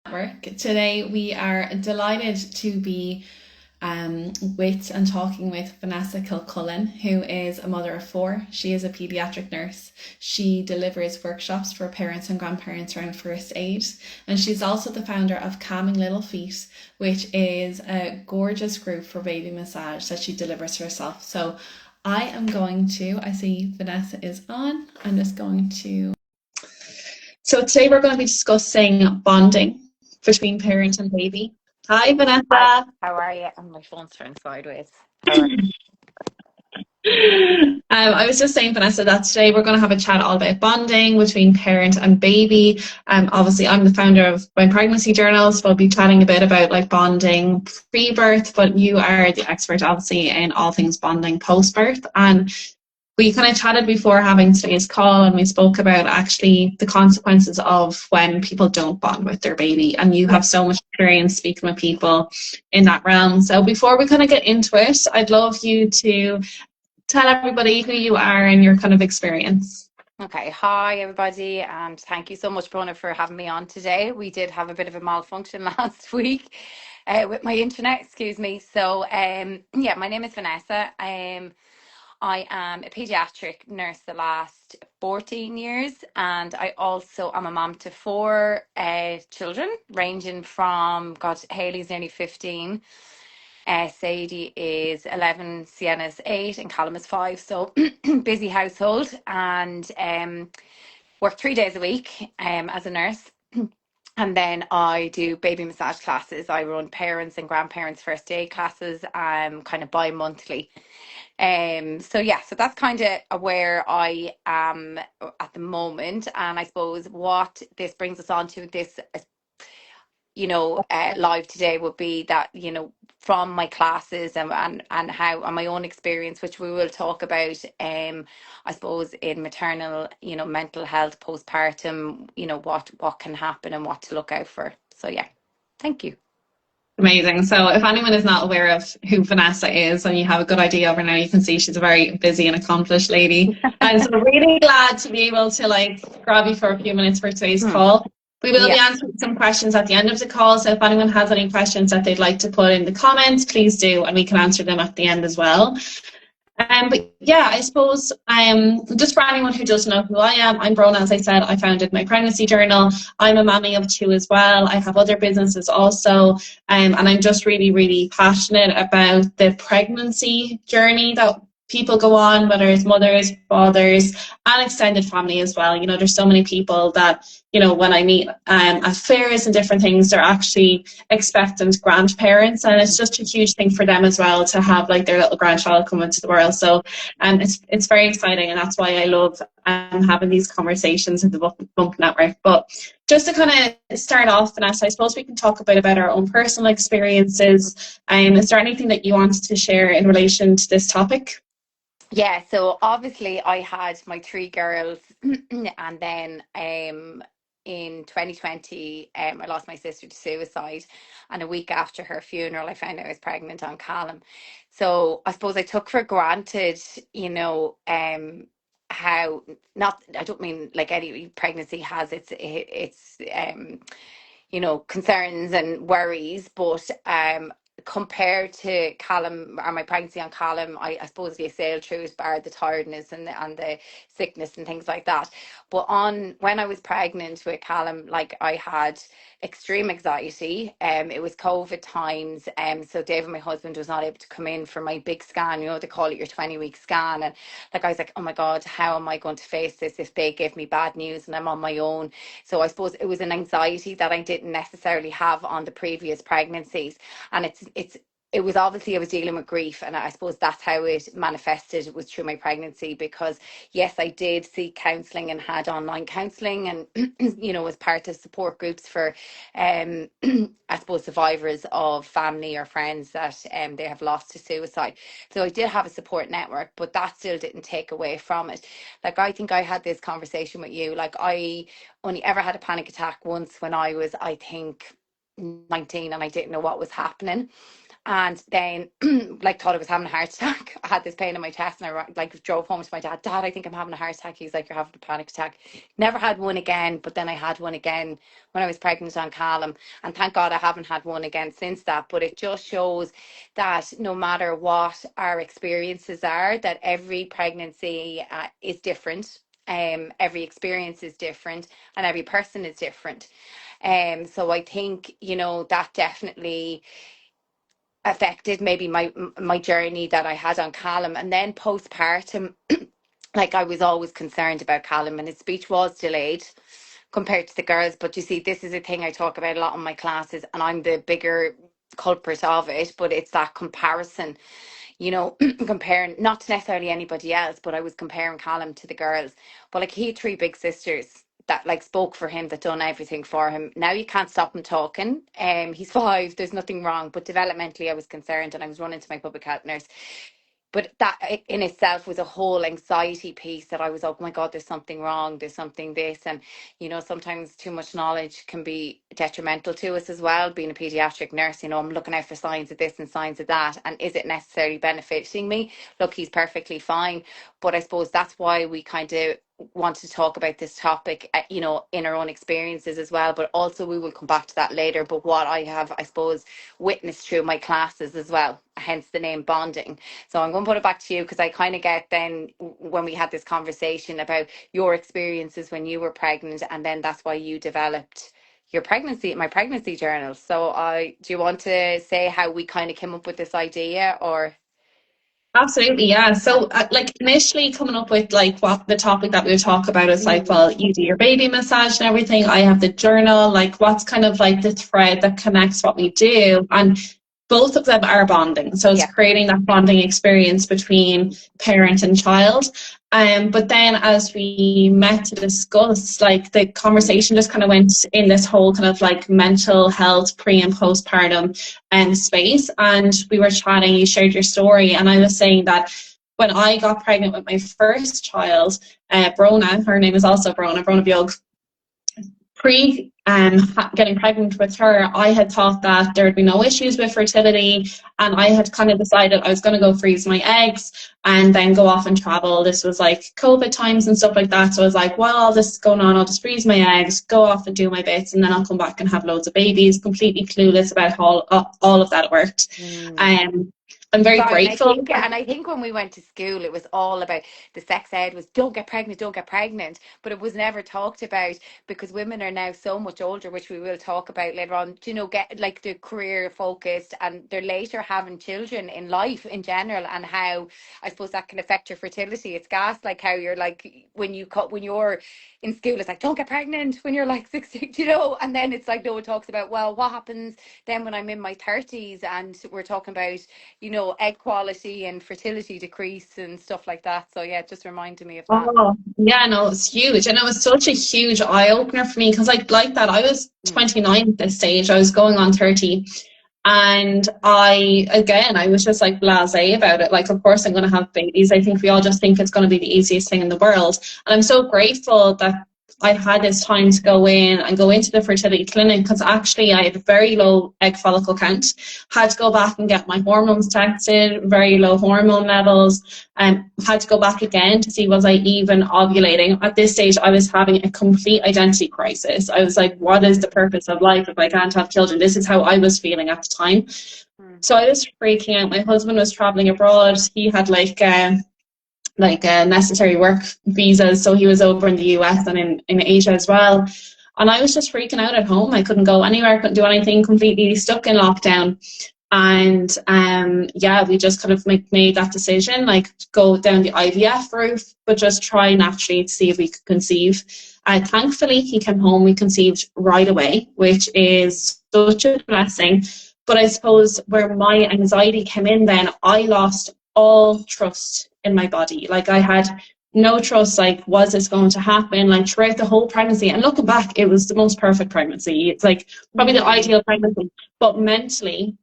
Network. Today we are delighted to be with and talking with Vanessa Kilcullen, who is a mother of four. She is a paediatric nurse. She delivers workshops for parents and grandparents around first aid, and she's also the founder of Calming Little Feet, which is a gorgeous group for baby massage that she delivers herself. So I see Vanessa is on. I'm just going to. So today we're going to be discussing bonding between parent and baby. Hi, Hi, Vanessa. how are you? And my phone's turned sideways. How are I was just saying, Vanessa, that today we're going to have a chat all about bonding between parent and baby. Obviously, I'm the founder of my pregnancy journal, so I'll be chatting a bit about like bonding pre-birth, but you are the expert, obviously, in all things bonding post-birth. And we kind of chatted before having today's call, and we spoke about actually the consequences of when people don't bond with their baby. And you you? have so much experience speaking with people in that realm. So before we kind of get into it, I'd love you to tell everybody who you are and your kind of experience. Okay, hi everybody, and thank you so much, Brona, for having me on today. We did have a bit of a malfunction last week with my internet, excuse me. So, yeah, my name is Vanessa. I am a pediatric nurse the last 14 years, and I also am a mom to four children, ranging from, God, Haley's nearly 15. Sadie is 11, Sienna's 8, and Callum is 5. So busy household, and work 3 days a week as a nurse. And then I do baby massage classes. I run parents and grandparents first aid classes, kind of bi-monthly. So yeah, so that's kind of where I am at the moment. And I suppose what this brings us on to this, live today would be that, from my classes and how and my own experience, which we will talk about, I suppose in maternal, mental health, postpartum, what can happen and what to look out for. So yeah, thank you. Amazing. So if anyone is not aware of who Vanessa is and you have a good idea of her now, you can see she's a very busy and accomplished lady. And so really glad to be able to like grab you for a few minutes for today's Hmm. call. We will be Yeah. answering some questions at the end of the call. So if anyone has any questions that they'd like to put in the comments, please do, and we can answer them at the end as well. But yeah, I suppose just for anyone who doesn't know who I am, I'm Brona. As I said, I founded my pregnancy journal. I'm a mommy of two as well. I have other businesses also, and I'm just really, really passionate about the pregnancy journey that people go on, whether it's mothers, fathers, and extended family as well. There's so many people that when I meet at fairs and different things, they're actually expectant grandparents, and it's just a huge thing for them as well to have like their little grandchild come into the world. So it's very exciting, and that's why I love having these conversations in the Bump Network. But just to kind of start off, Vanessa, I suppose we can talk a bit about our own personal experiences. Is there anything that you wanted to share in relation to this topic? Yeah, so obviously I had my three girls, and then in 2020 I lost my sister to suicide, and a week after her funeral I found out I was pregnant on Callum. So I suppose I took for granted, how, not, I don't mean like any pregnancy has its concerns and worries, but compared to Callum or my pregnancy on Callum, I suppose they sailed through it, bar the tiredness and the sickness and things like that. But on when I was pregnant with Callum, like I had extreme anxiety. It was COVID times. So David, my husband, was not able to come in for my big scan. They call it your 20-week scan. And like I was like, oh my God, how am I going to face this if they give me bad news and I'm on my own? So I suppose it was an anxiety that I didn't necessarily have on the previous pregnancies. And it was obviously I was dealing with grief, and I suppose that's how it manifested, was through my pregnancy. Because yes, I did seek counselling and had online counselling, and was part of support groups for I suppose survivors of family or friends that they have lost to suicide. So I did have a support network, but that still didn't take away from it. Like, I think I had this conversation with you, like I only ever had a panic attack once when I was, I think, 19, and I didn't know what was happening. And then like thought I was having a heart attack. I had this pain in my chest, and I like drove home to my dad. Dad, I think I'm having a heart attack. He's like, you're having a panic attack. Never had one again, but then I had one again when I was pregnant on Callum, and thank God I haven't had one again since that. But it just shows that no matter what our experiences are, that every pregnancy is different. Every experience is different, and every person is different. So I think, you know, that definitely affected maybe my journey that I had on Callum. And then postpartum, like I was always concerned about Callum, and his speech was delayed compared to the girls. But you see, this is a thing I talk about a lot in my classes, and I'm the bigger culprit of it, but it's that comparison, you know, comparing not to necessarily anybody else, but I was comparing Callum to the girls. But like, he had three big sisters that like spoke for him, that done everything for him. Now you can't stop him talking. He's 5, there's nothing wrong, but developmentally I was concerned, and I was running to my public health nurse. But that in itself was a whole anxiety piece, that I was, oh my God, there's something wrong, there's something this. And, you know, sometimes too much knowledge can be detrimental to us as well. Being a paediatric nurse, you know, I'm looking out for signs of this and signs of that. And is it necessarily benefiting me? Look, he's perfectly fine. But I suppose that's why we kind of want to talk about this topic, you know, in our own experiences as well. But also we will come back to that later. But what I have, I suppose, witnessed through my classes as well, hence the name bonding. So I'm going to put it back to you, because I kind of get then when we had this conversation about your experiences when you were pregnant, and then that's why you developed your pregnancy, my pregnancy journal. So do you want to say how we kind of came up with this idea, or? Absolutely, yeah. So, like, initially coming up with like what the topic that we would talk about is like, well, you do your baby massage and everything. I have the journal. Like, what's kind of like the thread that connects what we do, and both of them are bonding. So it's creating that bonding experience between parent and child. But then as we met to discuss, like, the conversation just kind of went in this whole kind of like mental health pre and postpartum space. And we were chatting, you shared your story, and I was saying that when I got pregnant with my first child, Brona, her name is also Brona Bjog, getting pregnant with her, I had thought that there would be no issues with fertility, and I had kind of decided I was going to go freeze my eggs and then go off and travel. This was like COVID times and stuff like that, so I was like, well, all this is going on, I'll just freeze my eggs, go off and do my bits, and then I'll come back and have loads of babies. Completely clueless about how all of that worked. I'm very grateful. And I think when we went to school, it was all about, the sex ed was don't get pregnant. But it was never talked about, because women are now so much older, which we will talk about later on, you know, get like the career focused, and they're later having children in life in general, and how I suppose that can affect your fertility. It's gas, like how you're like, when you're in school, it's like, don't get pregnant when you're like 60, you know, and then it's like, no one talks about, well, what happens then when I'm in my 30s, and we're talking about, you know, egg quality and fertility decrease and stuff like that. So yeah, it just reminded me of that. Oh yeah, no, it's huge, and it was such a huge eye opener for me, because like that, I was 29 at this stage, I was going on 30, and I was just like blasé about it. Like, of course I'm going to have babies. I think we all just think it's going to be the easiest thing in the world, and I'm so grateful that I had this time to go into the fertility clinic, because actually I had a very low egg follicle count, had to go back and get my hormones tested, very low hormone levels, and had to go back again to see was I even ovulating. At this stage I was having a complete identity crisis. I was like, what is the purpose of life if I can't have children? This is how I was feeling at the time. So I was freaking out. My husband was traveling abroad. He had necessary work visas, so he was over in the US and in Asia as well, and I was just freaking out at home. I couldn't go anywhere, couldn't do anything, completely stuck in lockdown. And we just kind of made that decision, like, go down the IVF route, but just try naturally to see if we could conceive. Thankfully he came home, we conceived right away, which is such a blessing. But I suppose where my anxiety came in, then I lost all trust in my body. Like, I had no trust, like, was this going to happen? Like, throughout the whole pregnancy, and looking back, it was the most perfect pregnancy. It's like probably the ideal pregnancy, but mentally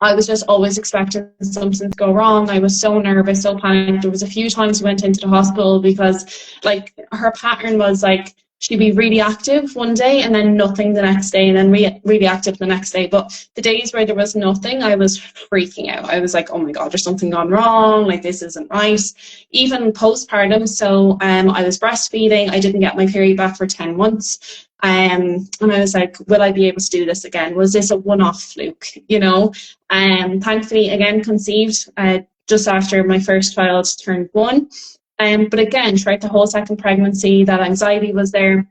I was just always expecting something to go wrong. I was so nervous, so panicked. There was a few times we went into the hospital because, like, her pattern was like, she'd be really active one day and then nothing the next day, and then really active the next day. But the days where there was nothing, I was freaking out. I was like, oh my God, there's something gone wrong. Like, this isn't right. Even postpartum. So I was breastfeeding. I didn't get my period back for 10 months. And I was like, will I be able to do this again? Was this a one-off fluke? Thankfully, again, conceived just after my first child turned 1. But again, throughout the whole second pregnancy, that anxiety was there.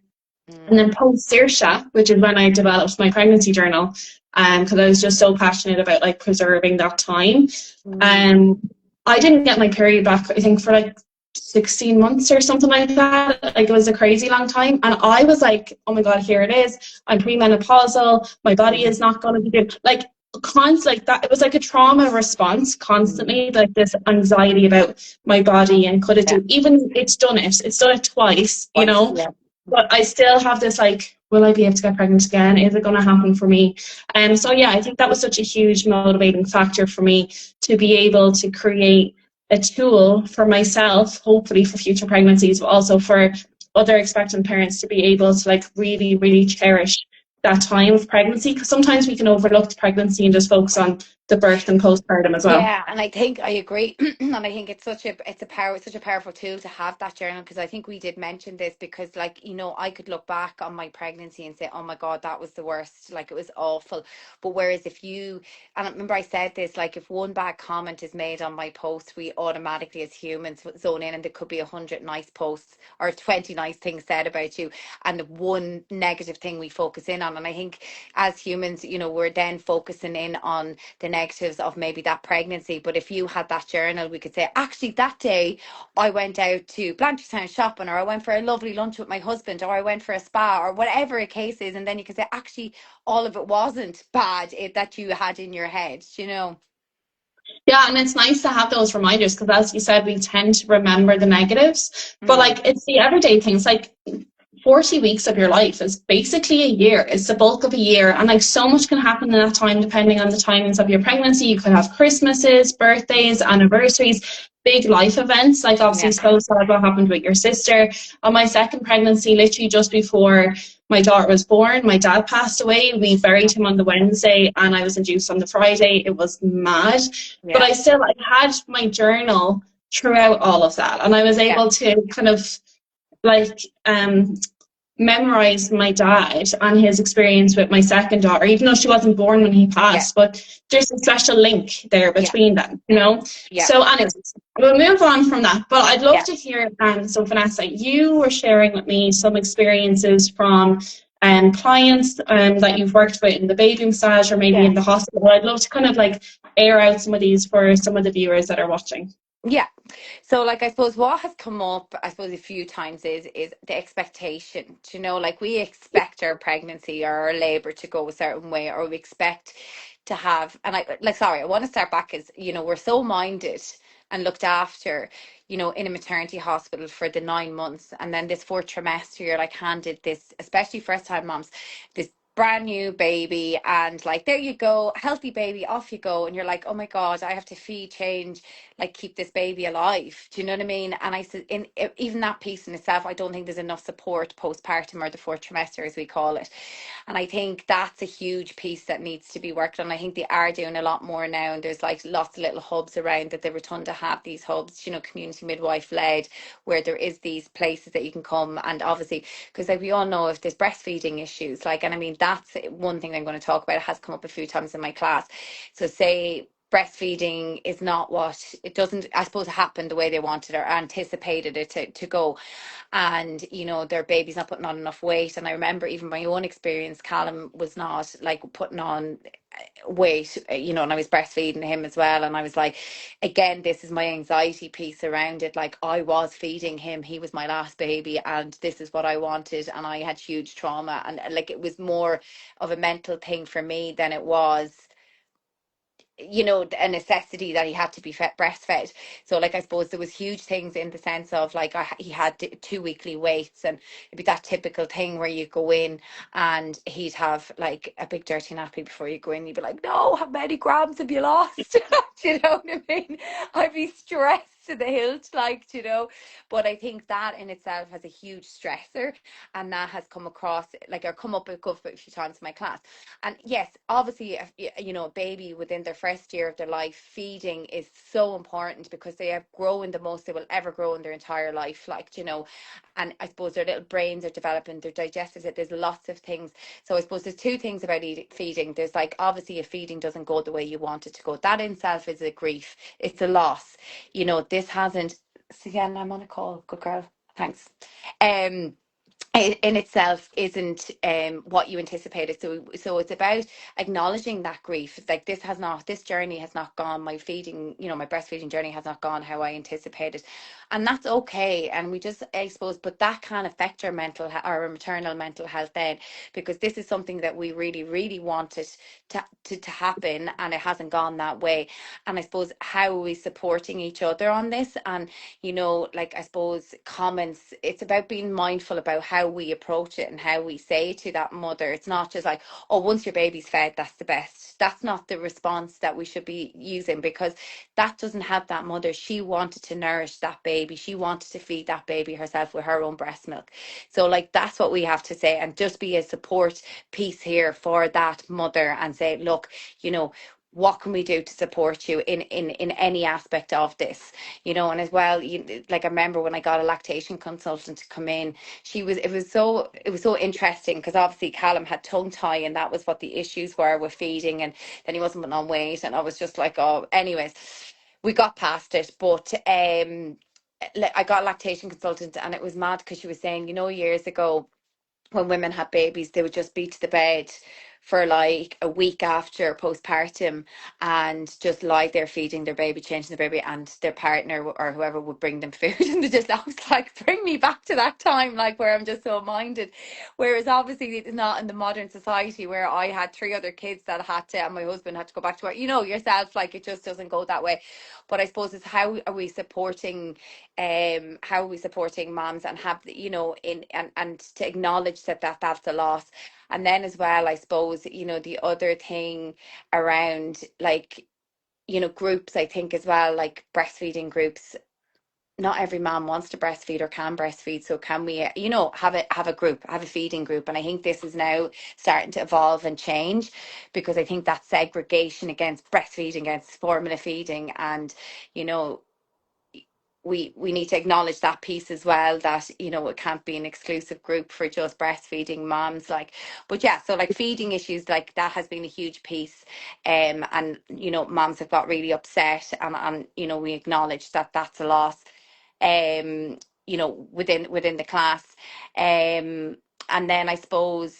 And then post Saoirse, which is when I developed my pregnancy journal, because I was just so passionate about like preserving that time. I didn't get my period back, I think, for like 16 months or something like that. Like, it was a crazy long time. And I was like, oh my God, here it is. I'm premenopausal. My body is not going to be good. Like, like that, it was like a trauma response constantly, like this anxiety about my body and could it do, even it's done it twice, but I still have this like, will I be able to get pregnant again? Is it going to happen for me? So yeah, I think that was such a huge motivating factor for me to be able to create a tool for myself, hopefully for future pregnancies, but also for other expectant parents to be able to like really, really cherish that time of pregnancy, because sometimes we can overlook the pregnancy and just focus on the birth and postpartum as well. Yeah, and I think I agree, and I think it's such a powerful tool to have that journal, because I think we did mention this, because like, I could look back on my pregnancy and say, oh my God, that was the worst, like it was awful. But whereas and I remember I said this, like if one bad comment is made on my post, we automatically as humans zone in, and there could be 100 nice posts or 20 nice things said about you, and the one negative thing we focus in on. And I think as humans, we're then focusing in on the negatives of maybe that pregnancy. But if you had that journal, we could say, actually that day I went out to Blanchardstown shopping, or I went for a lovely lunch with my husband, or I went for a spa, or whatever a case is. And then you can say, actually all of it wasn't bad, that you had in your head. Yeah, and it's nice to have those reminders, because as you said, we tend to remember the negatives, but like it's the everyday things. Like 40 weeks of your life is basically a year. It's the bulk of a year. And like so much can happen in that time, depending on the timings of your pregnancy. You could have Christmases, birthdays, anniversaries, big life events. Like obviously so sad what happened with your sister. On my second pregnancy, literally just before my daughter was born, my dad passed away. We buried him on the Wednesday and I was induced on the Friday. It was mad. But I had my journal throughout all of that. And I was able to kind of like memorize my dad and his experience with my second daughter, even though she wasn't born when he passed, but there's a special link there between them, So anyways, we'll move on from that, but I'd love to hear, so Vanessa, you were sharing with me some experiences from clients that you've worked with in the baby massage or maybe in the hospital. I'd love to kind of like air out some of these for some of the viewers that are watching. Yeah. So like, I suppose what has come up, a few times is the expectation, like we expect our pregnancy or our labor to go a certain way, or we expect to have, and I want to start back as, we're so minded and looked after, in a maternity hospital for the 9 months. And then this 4th trimester, you're like handed this, especially first time moms, this brand new baby, and like, there you go, healthy baby, off you go. And you're like, oh my God, I have to feed, change, like keep this baby alive. Do you know what I mean? And I said, even that piece in itself, I don't think there's enough support postpartum, or the 4th trimester as we call it. And I think that's a huge piece that needs to be worked on. I think they are doing a lot more now, and there's like lots of little hubs around that. The Rotunda have these hubs, community midwife led, where there is these places that you can come. And obviously, because like we all know, if there's breastfeeding issues, like, and I mean, that's one thing I'm going to talk about. It has come up a few times in my class. So say breastfeeding is not what it doesn't, I suppose, happen the way they wanted or anticipated it to go, and their baby's not putting on enough weight. And I remember even my own experience, Callum was not like putting on weight, and I was breastfeeding him as well, and I was like, again, this is my anxiety piece around it. Like, I was feeding him, he was my last baby, and this is what I wanted, and I had huge trauma, and like it was more of a mental thing for me than it was a necessity that he had to be breastfed. So like, I suppose there was huge things in the sense of like, he had 2 weekly weights, and it'd be that typical thing where you go in and he'd have like a big dirty nappy before you go in. You'd be like, no, how many grams have you lost? Do you know what I mean? I'd be stressed to the hilt, like, but I think that in itself has a huge stressor, and that has come across, like, or come up a good few times in my class. And yes, obviously, a baby within their first year of their life, feeding is so important because they are growing the most they will ever grow in their entire life, like, and I suppose their little brains are developing, their digestive, there's lots of things. So I suppose there's two things about feeding. There's, like, obviously if feeding doesn't go the way you want it to go, that in itself is a grief. It's a loss. This hasn't, so again, I'm on a call. Good girl. Thanks. It in itself isn't what you anticipated. So it's about acknowledging that grief. It's like, this journey has not gone, my feeding, my breastfeeding journey has not gone how I anticipated. And that's okay. And we just, I suppose, but that can affect our our maternal mental health then, because this is something that we really, really wanted to happen, and it hasn't gone that way. And I suppose, how are we supporting each other on this? And like, I suppose, comments, it's about being mindful about how we approach it and how we say to that mother. It's not just like, oh, once your baby's fed, that's the best. That's not the response that we should be using, because that doesn't help that mother. She wanted to nourish that baby. She wanted to feed that baby herself with her own breast milk. So, like, that's what we have to say, and just be a support piece here for that mother and say, look, what can we do to support you in any aspect of this? And as well, like, I remember when I got a lactation consultant to come in, it was so interesting, because obviously Callum had tongue tie, and that was what the issues were with feeding, and then he wasn't putting on weight, and I was just like, oh, anyways, we got past it. But I got a lactation consultant, and it was mad, because she was saying, years ago, when women had babies, they would just be to the bed for like a week after postpartum and just lie there feeding their baby, changing the baby, and their partner or whoever would bring them food. And I was like, bring me back to that time, like, where I'm just so minded. Whereas obviously it's not in the modern society, where I had 3 other kids that had to, and my husband had to go back to work, yourself, like, it just doesn't go that way. But I suppose it's how are we supporting moms, and have, and to acknowledge that's a loss. And then as well, I suppose, the other thing around, like, groups, I think as well, like breastfeeding groups. Not every mom wants to breastfeed or can breastfeed. So can we, have a group, have a feeding group? And I think this is now starting to evolve and change, because I think that segregation against breastfeeding, against formula feeding, and, we need to acknowledge that piece as well, that it can't be an exclusive group for just breastfeeding moms, like. But yeah, so, like, feeding issues, like, that has been a huge piece, and moms have got really upset, and we acknowledge that that's a loss, within the class, and then I suppose,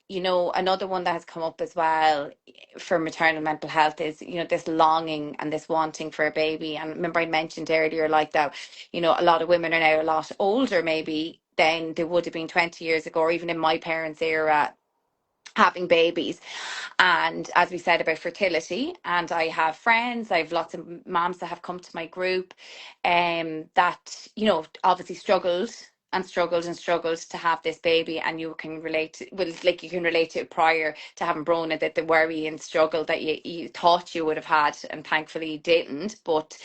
another one that has come up as well for maternal mental health is, this longing and this wanting for a baby. And remember, I mentioned earlier, like, that, a lot of women are now a lot older maybe than they would have been 20 years ago, or even in my parents' era, having babies. And as we said about fertility, and I have friends, I have lots of moms that have come to my group, that, obviously struggled to have this baby, and you can relate to, well, like, you can relate to it prior to having Brona, that the worry and struggle that you thought you would have had, and thankfully you didn't. But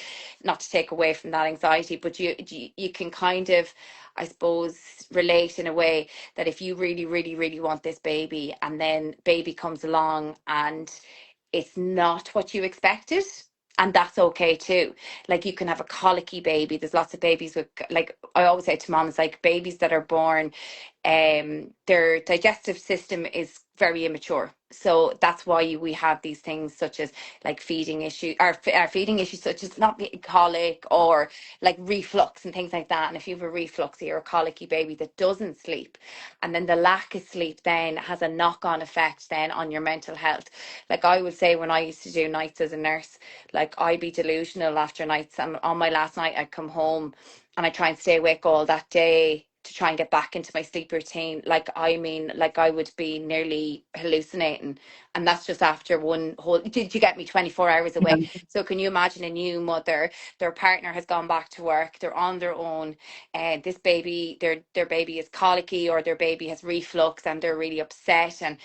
not to take away from that anxiety, but you can kind of, I suppose, relate in a way that if you really, really, really want this baby, and then baby comes along and it's not what you expected, and that's okay too. Like, you can have a colicky baby. There's lots of babies with, like, I always say to moms, like, babies that are born, their digestive system is very immature. So that's why we have these things such as, like, feeding issues, or feeding issues such as not colic, or like reflux and things like that. And if you have a reflux or a colicky baby that doesn't sleep, and then the lack of sleep then has a knock-on effect then on your mental health. Like, I would say, when I used to do nights as a nurse, like, I'd be delusional after nights, and on my last night I'd come home and I try and stay awake all that day to try and get back into my sleep routine. Like, I mean, like, I would be nearly hallucinating, and that's just after one whole, did you get me, 24 hours awake. Yeah. So can you imagine a new mother, their partner has gone back to work, they're on their own, and this baby, their baby is colicky, or their baby has reflux, and they're really upset, and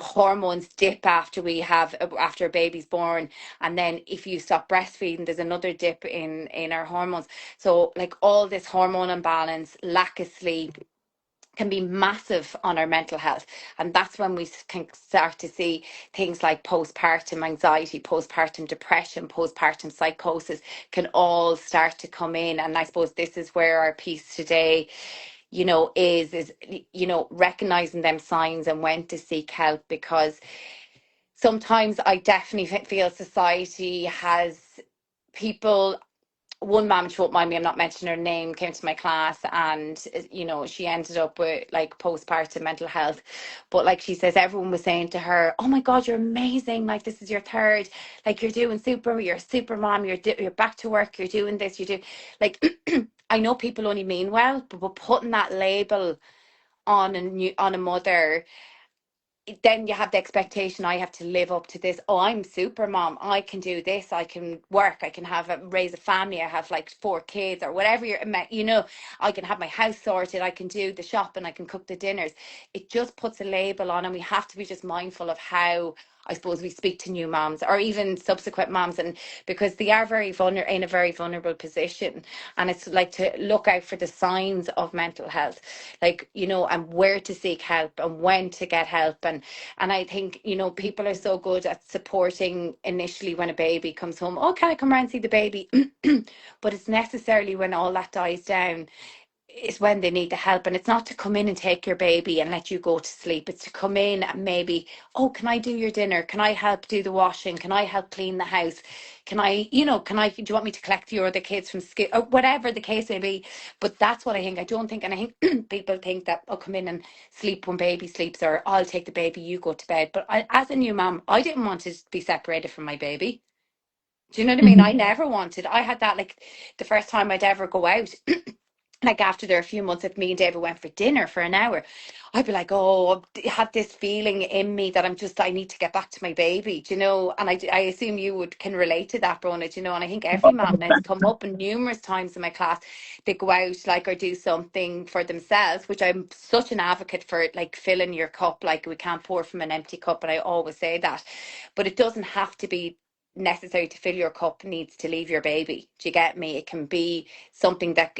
hormones dip after a baby's born, and then if you stop breastfeeding, there's another dip in our hormones. So like all this hormone imbalance, lack of sleep, can be massive on our mental health. And that's when we can start to see things like postpartum anxiety, postpartum depression, postpartum psychosis can all start to come in. And I suppose this is where our piece today, is recognizing them signs and when to seek help, because sometimes I definitely feel society has people. One mom, she won't mind me, I'm not mentioning her name, came to my class, and she ended up with like postpartum mental health. But like she says, everyone was saying to her, oh my god, you're amazing, like this is your third, like you're doing super, you're a super mom, you're back to work, you're doing this, you do like I know people only mean well, but putting that label on a mother, then you have the expectation, I have to live up to this. Oh, I'm super mom, I can do this, I can work, I can raise a family, I have like 4 kids or whatever I can have my house sorted, I can do the shopping, I can cook the dinners. It just puts a label on, and we have to be just mindful of how I suppose we speak to new moms or even subsequent moms, and because they are in a very vulnerable position, and it's like to look out for the signs of mental health, like and where to seek help and when to get help. And I think people are so good at supporting initially when a baby comes home. Oh, can I come around and see the baby? But it's necessarily when all that dies down is when they need the help. And it's not to come in and take your baby and let you go to sleep. It's to come in and maybe, oh, can I do your dinner? Can I help do the washing? Can I help clean the house? Do you want me to collect your other kids from school, or whatever the case may be? But that's what I think. I don't think, and I think people think that, oh, come in and sleep when baby sleeps, or I'll take the baby, you go to bed. But as a new mom, I didn't want to be separated from my baby. Do you know what I mean? I never wanted. I had that, like, the first time I'd ever go out. Like after there a few months, if me and David went for dinner for an hour, I'd be like, oh, I had this feeling in me that I need to get back to my baby, and I assume you can relate to that, Brona, and I think every mom has come up and numerous times in my class, they go out like or do something for themselves, which I'm such an advocate for, like filling your cup, like we can't pour from an empty cup, and I always say that, but it doesn't have to be necessary to fill your cup needs to leave your baby. Do you get me? It can be something that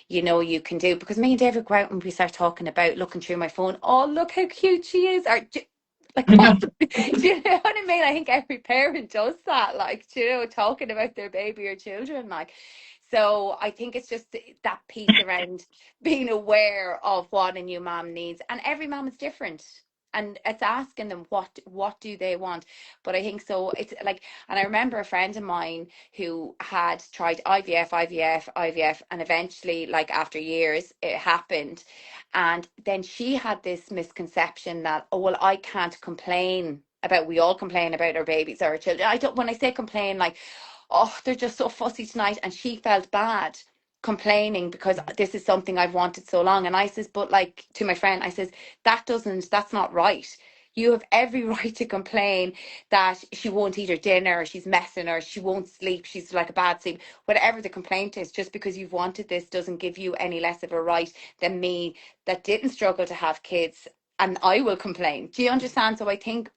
you can do, because me and David go out and we start talking about looking through my phone, oh look how cute she is, or like what do you know what I mean? I think every parent does that, like talking about their baby or children, like. So I think it's just that piece around being aware of what a new mom needs, and every mom is different, and it's asking them what do they want. But I think so it's like, and I remember a friend of mine who had tried IVF, and eventually, like after years, it happened. And then she had this misconception that, oh, well, I can't complain about, we all complain about our babies or our children. I don't, when I say complain, like, oh, they're just so fussy tonight. And she felt bad complaining because this is something I've wanted so long. And I says, but like to my friend, I says, that's not right. You have every right to complain that she won't eat her dinner, or she's messing, or she won't sleep, she's like a bad sleep. Whatever the complaint is, just because you've wanted this doesn't give you any less of a right than me that didn't struggle to have kids, and I will complain. Do you understand? So I think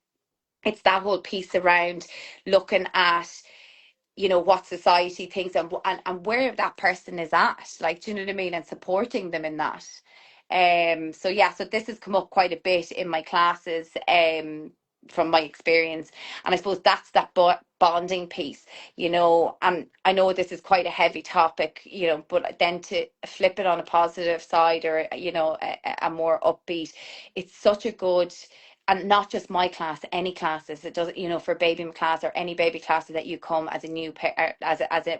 it's that whole piece around looking at what society thinks, and where that person is at, like, do you know what I mean, and supporting them in that. So yeah, so this has come up quite a bit in my classes, from my experience, and I suppose that's that bonding piece, and I know this is quite a heavy topic, but then to flip it on a positive side, or a more upbeat, it's such a good, and not just my class, any classes, it does, for baby class or any baby classes that you come as a new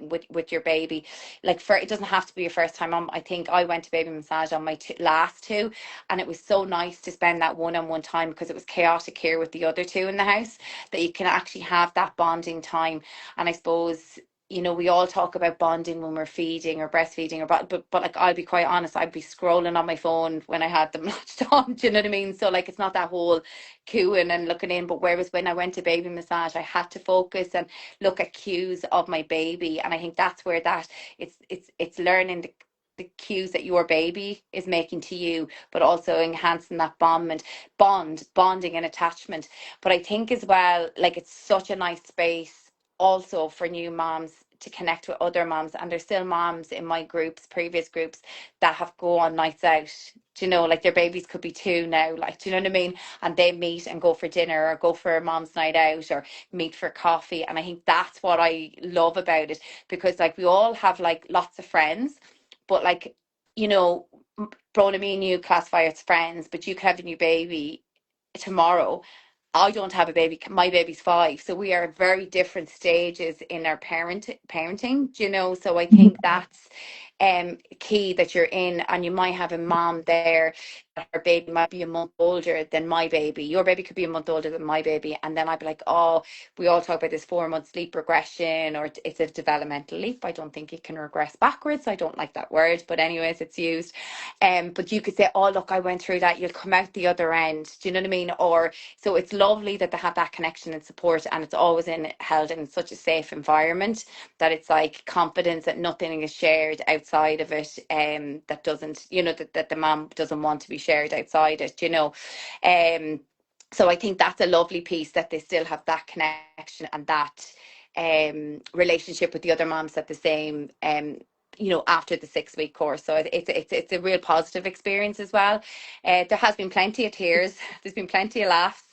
with your baby, like, for it doesn't have to be your first time on. I think I went to baby massage on my last 2, and it was so nice to spend that one-on-one time, because it was chaotic here with the other 2 in the house, that you can actually have that bonding time. And I suppose, we all talk about bonding when we're feeding or breastfeeding, but like, I'll be quite honest, I'd be scrolling on my phone when I had them latched on. Do you know what I mean? So like, it's not that whole cooing and looking in, but whereas when I went to baby massage, I had to focus and look at cues of my baby, and I think that's where that it's learning the cues that your baby is making to you, but also enhancing that bonding and attachment. But I think as well, like, it's such a nice space also for new moms to connect with other moms. And there's still moms in my groups, previous groups, that have go on nights out. Do you know, like, their babies could be 2 now, like, do you know what I mean? And they meet and go for dinner, or go for a mom's night out, or meet for coffee. And I think that's what I love about it, because, like, we all have, like, lots of friends, but, like, you know, Brona, me and you classify as friends, but you could have a new baby tomorrow. I don't have a baby. My baby's 5, so we are at very different stages in our parenting. Do you know? So I think that's key, that you're in, and you might have a mom there. Her baby might be a month older than my baby. Your baby could be a month older than my baby, and then I'd be like, oh, we all talk about this 4-month sleep regression, or it's a developmental leap. I don't think it can regress backwards. I don't like that word, but anyways, it's used. But you could say, oh, look, I went through that. You'll come out the other end. Do you know what I mean? Or, so it's lovely that they have that connection and support, and it's always held in such a safe environment, that it's like confidence that nothing is shared outside of it, that doesn't, you know, that the mom doesn't want to be shared outside it, you know. So I think that's a lovely piece, that they still have that connection and that relationship with the other moms at the same you know, after the 6-week course. So it's a real positive experience as well. There has been plenty of tears, there's been plenty of laughs,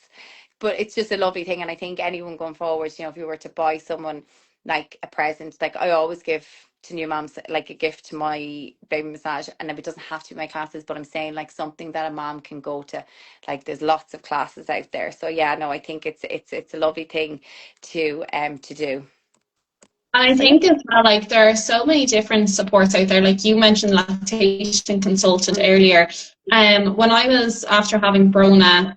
but it's just a lovely thing. And I think anyone going forward, you know, if you were to buy someone like a present, like I always give to new moms, like a gift to my baby massage, and it doesn't have to be my classes, but I'm saying, like, something that a mom can go to. Like, there's lots of classes out there. So yeah, no, I think it's a lovely thing to do. And I So yeah. think as well, like, there are so many different supports out there. Like, you mentioned lactation consultant earlier. When I was after having Brona,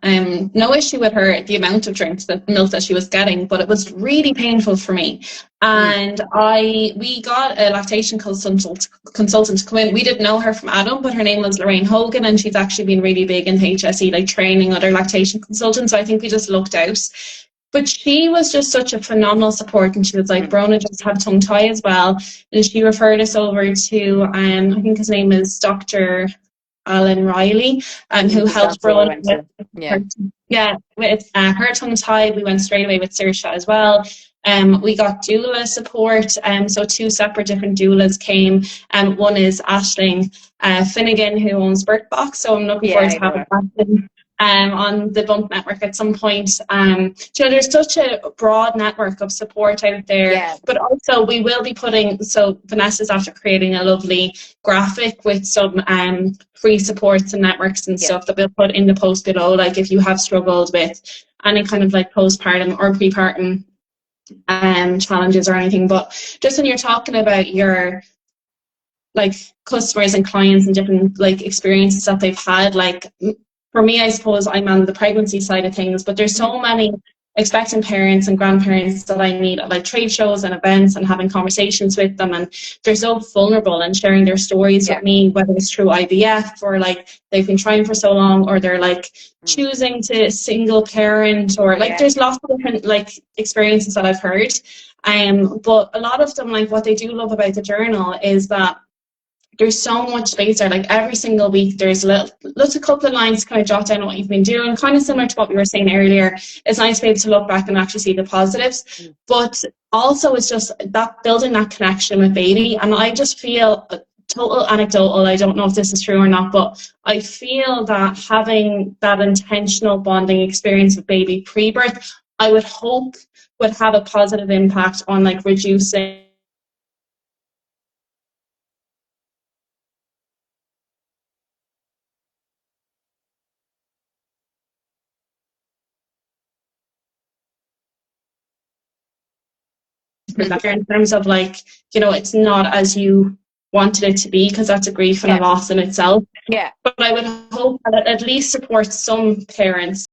no issue with her, the amount of drinks, the milk that she was getting, but it was really painful for me. And we got a lactation consultant to come in. We didn't know her from Adam, but her name was Lorraine Hogan, and she's actually been really big in HSE, like training other lactation consultants. So I think we just looked out. But she was just such a phenomenal support, and she was like, Brona just had tongue tie as well. And she referred us over to, I think his name is Dr. Alan Riley, who helped Brona with her tongue tie. We went straight away with Saoirse as well. We got doula support, so 2 separate different doulas came. One is Aisling Finnegan, who owns Birth Box, so I'm looking forward to having that on the Bump Network at some point. You know, there's such a broad network of support out there, but also we will be putting, so Vanessa's after creating a lovely graphic with some free supports and networks and stuff that we'll put in the post below, like if you have struggled with any kind of like postpartum or prepartum challenges or anything. But just when you're talking about your like customers and clients and different like experiences that they've had, like, for me, I suppose I'm on the pregnancy side of things, but there's so many expectant parents and grandparents that I meet at like trade shows and events, and having conversations with them, and they're so vulnerable and sharing their stories with me, whether it's through IVF or like they've been trying for so long, or they're like choosing to single parent, or like there's lots of different like experiences that I've heard. But a lot of them, like, what they do love about the journal is that there's so much space there. Like, every single week there's a couple of lines to kind of jot down what you've been doing, kind of similar to what we were saying earlier. It's nice to be able to look back and actually see the positives, but also it's just that building that connection with baby. And I just feel, total anecdotal, I don't know if this is true or not, but I feel that having that intentional bonding experience with baby pre-birth, I would hope would have a positive impact on like reducing in terms of like, you know, it's not as you wanted it to be, because that's a grief and a loss in itself. But I would hope that it at least supports some parents